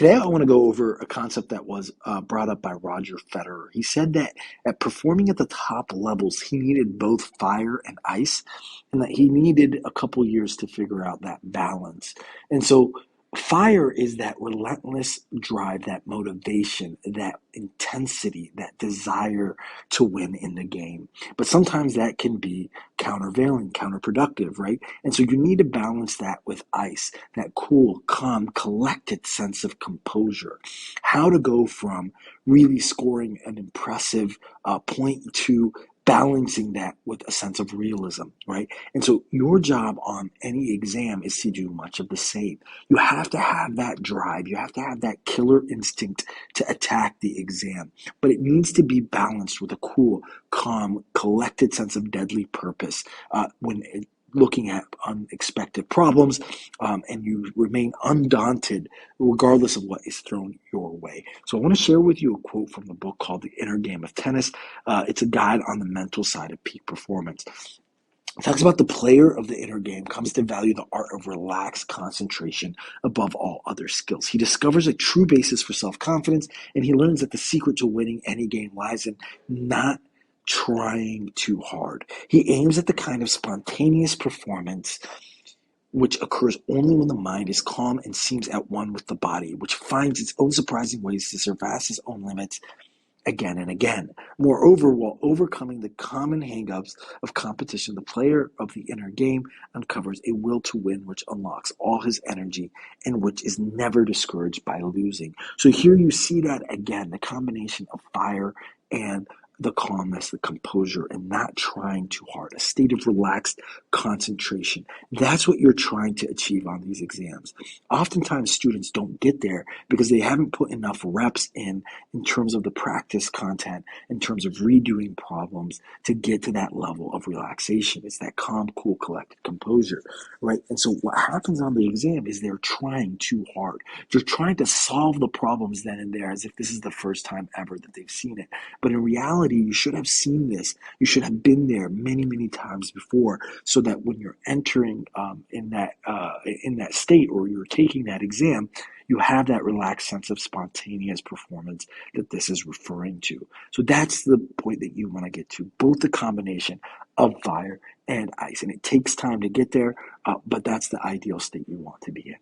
Today, I want to go over a concept that was brought up by Roger Federer. He said that at performing at the top levels, he needed both fire and ice, and that he needed a couple years to figure out that balance. And so, fire is that relentless drive, that motivation, that intensity, that desire to win in the game. But sometimes that can be countervailing, counterproductive, right? And so, you need to balance that with ice, that cool, calm, collected sense of composure. How to go from really scoring an impressive point to balancing that with a sense of realism, right? And so your job on any exam is to do much of the same. You have to have that drive. You have to have that killer instinct to attack the exam, but it needs to be balanced with a cool, calm, collected sense of deadly purpose when looking at unexpected problems, and you remain undaunted regardless of what is thrown your way. So I want to share with you a quote from the book called The Inner Game of Tennis. It's a guide on the mental side of peak performance. It talks about the player of the inner game comes to value the art of relaxed concentration above all other skills. He discovers a true basis for self-confidence, and he learns that the secret to winning any game lies in not trying too hard. He aims at the kind of spontaneous performance which occurs only when the mind is calm and seems at one with the body, which finds its own surprising ways to surpass its own limits again and again. Moreover, while overcoming the common hangups of competition, the player of the inner game uncovers a will to win which unlocks all his energy and which is never discouraged by losing. So here you see that again, the combination of fire and the calmness, the composure, and not trying too hard, a state of relaxed concentration. That's what you're trying to achieve on these exams. Oftentimes, students don't get there because they haven't put enough reps in terms of the practice content, in terms of redoing problems to get to that level of relaxation. It's that calm, cool, collected composure, right? And so what happens on the exam is they're trying too hard. They're trying to solve the problems then and there as if this is the first time ever that they've seen it. But in reality, you should have seen this. You should have been there many, many times before, so that when you're entering in that state, or you're taking that exam, you have that relaxed sense of spontaneous performance that this is referring to. So that's the point that you want to get to, both the combination of fire and ice. And it takes time to get there, but that's the ideal state you want to be in.